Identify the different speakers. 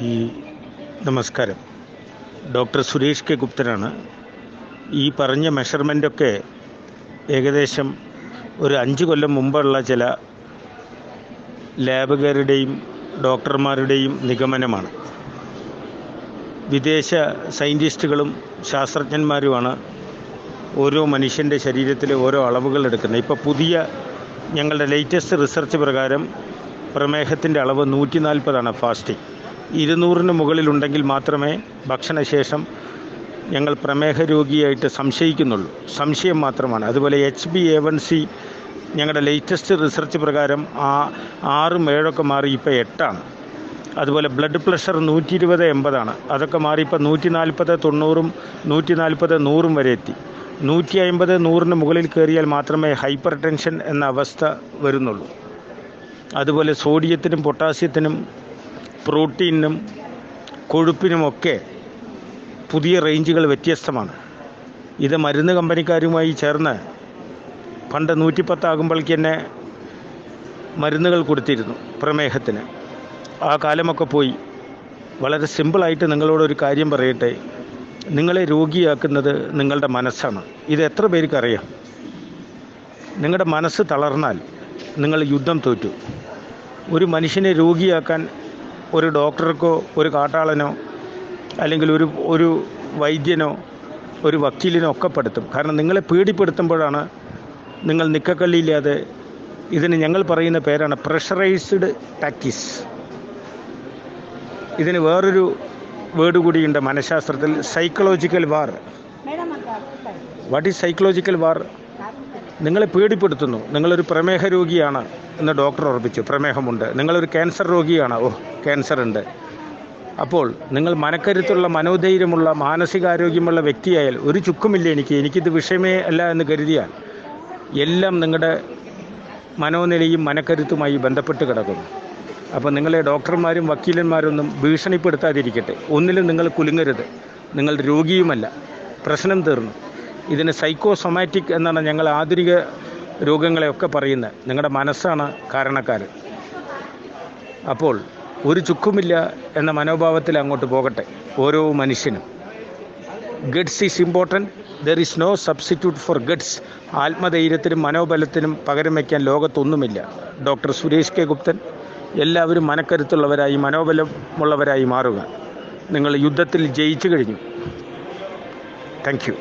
Speaker 1: ഈ നമസ്കാരം. Doctor Suresh K ഗുപ്തനാണ്. ഈ പറഞ്ഞ മെഷർമെൻ്റൊക്കെ ഏകദേശം ഒരു 5 കൊല്ലം മുമ്പുള്ള ചില ലാബുകാരുടെയും ഡോക്ടർമാരുടെയും നിഗമനമാണ്. വിദേശ സയൻറ്റിസ്റ്റുകളും ശാസ്ത്രജ്ഞന്മാരുമാണ് ഓരോ മനുഷ്യൻ്റെ ശരീരത്തിലെ ഓരോ അളവുകൾ എടുക്കുന്നത്. ഇപ്പോൾ പുതിയ ഞങ്ങളുടെ ലേറ്റസ്റ്റ് റിസർച്ച് പ്രകാരം പ്രമേഹത്തിൻ്റെ അളവ് 140 ഫാസ്റ്റിംഗ്. 200 മുകളിലുണ്ടെങ്കിൽ മാത്രമേ ഭക്ഷണശേഷം ഞങ്ങൾ പ്രമേഹ രോഗിയായിട്ട് സംശയിക്കുന്നുള്ളൂ. സംശയം മാത്രമാണ്. അതുപോലെ HbA1c ഞങ്ങളുടെ ലേറ്റസ്റ്റ് റിസർച്ച് പ്രകാരം 6 7 മാറി ഇപ്പോൾ 8. അതുപോലെ ബ്ലഡ് പ്രഷർ 120/80. അതൊക്കെ മാറി ഇപ്പോൾ 140 90 140 100 വരെ എത്തി. 150 100 മുകളിൽ കയറിയാൽ മാത്രമേ ഹൈപ്പർ ടെൻഷൻ എന്ന അവസ്ഥ വരുന്നുള്ളൂ. അതുപോലെ സോഡിയത്തിനും പൊട്ടാസ്യത്തിനും പ്രോട്ടീനും കൊഴുപ്പിനുമൊക്കെ പുതിയ റേഞ്ചുകൾ വ്യത്യസ്തമാണ്. ഇത് മരുന്ന് കമ്പനിക്കാരുമായി ചേർന്ന് പണ്ട് 110 ആകുമ്പോഴേക്ക് തന്നെ മരുന്നുകൾ കൊടുത്തിരുന്നു പ്രമേഹത്തിന്. ആ കാലമൊക്കെ പോയി. വളരെ സിമ്പിളായിട്ട് നിങ്ങളോടൊരു കാര്യം പറയട്ടെ. നിങ്ങളെ രോഗിയാക്കുന്നത് നിങ്ങളുടെ മനസ്സാണ്. ഇത് എത്ര പേർക്കറിയാം? നിങ്ങളുടെ മനസ്സ് തളർന്നാൽ നിങ്ങൾ യുദ്ധം തോറ്റു. ഒരു മനുഷ്യനെ രോഗിയാക്കാൻ ഒരു ഡോക്ടർക്കോ ഒരു കാട്ടാളനോ അല്ലെങ്കിൽ ഒരു വൈദ്യനോ ഒരു വക്കീലിനോ ഒക്കെ പെടുത്തും. കാരണം നിങ്ങളെ പേടിപ്പെടുത്തുമ്പോഴാണ് നിങ്ങൾ നിക്കക്കള്ളിയില്ലാതെ, ഇതിന് ഞങ്ങൾ പറയുന്ന പേരാണ് പ്രഷറൈസ്ഡ് ടാക്ടിക്സ്. ഇതിന് വേറൊരു വേർഡ് കൂടിയുണ്ട് മനഃശാസ്ത്രത്തിൽ, psychological war. What is psychological war? നിങ്ങളെ പേടിപ്പെടുത്തുന്നു. നിങ്ങളൊരു പ്രമേഹ രോഗിയാണ് എന്ന് ഡോക്ടർ ഉറപ്പിച്ചു, പ്രമേഹമുണ്ട്. നിങ്ങളൊരു ക്യാൻസർ രോഗിയാണ്, ക്യാൻസർ ഉണ്ട്. അപ്പോൾ നിങ്ങൾ മനക്കരുത്തുള്ള, മനോധൈര്യമുള്ള, മാനസികാരോഗ്യമുള്ള വ്യക്തിയായാൽ ഒരു ചുക്കുമില്ല എനിക്കിത് വിഷയമേ അല്ല എന്ന് കരുതിയാൽ എല്ലാം നിങ്ങളുടെ മനോനിലയും മനക്കരുത്തുമായി ബന്ധപ്പെട്ട് കിടക്കുന്നു. അപ്പോൾ നിങ്ങളെ ഡോക്ടർമാരും വക്കീലന്മാരൊന്നും ഭീഷണിപ്പെടുത്താതിരിക്കട്ടെ. ഒന്നിലും നിങ്ങൾ കുലുങ്ങരുത്. നിങ്ങൾ രോഗിയുമല്ല. പ്രശ്നം തീർന്നു. ഇതിന് സൈക്കോസൊമാറ്റിക് എന്നാണ് ഞങ്ങൾ ആധുനിക രോഗങ്ങളെയൊക്കെ പറയുന്നത്. നിങ്ങളുടെ മനസ്സാണ് കാരണക്കാരൻ. അപ്പോൾ ഒരു ചുക്കുമില്ല എന്ന മനോഭാവത്തിൽ അങ്ങോട്ട് പോകട്ടെ ഓരോ മനുഷ്യനും. Guts is important. There is no substitute for guts. ആത്മധൈര്യത്തിനും മനോബലത്തിനും പകരം വയ്ക്കാൻ ലോകത്തൊന്നുമില്ല. Doctor Suresh K Gupthan. എല്ലാവരും മനക്കരുത്തുള്ളവരായി, മനോബലമുള്ളവരായി മാറുക. നിങ്ങൾ യുദ്ധത്തിൽ ജയിച്ചു കഴിഞ്ഞു. Thank U.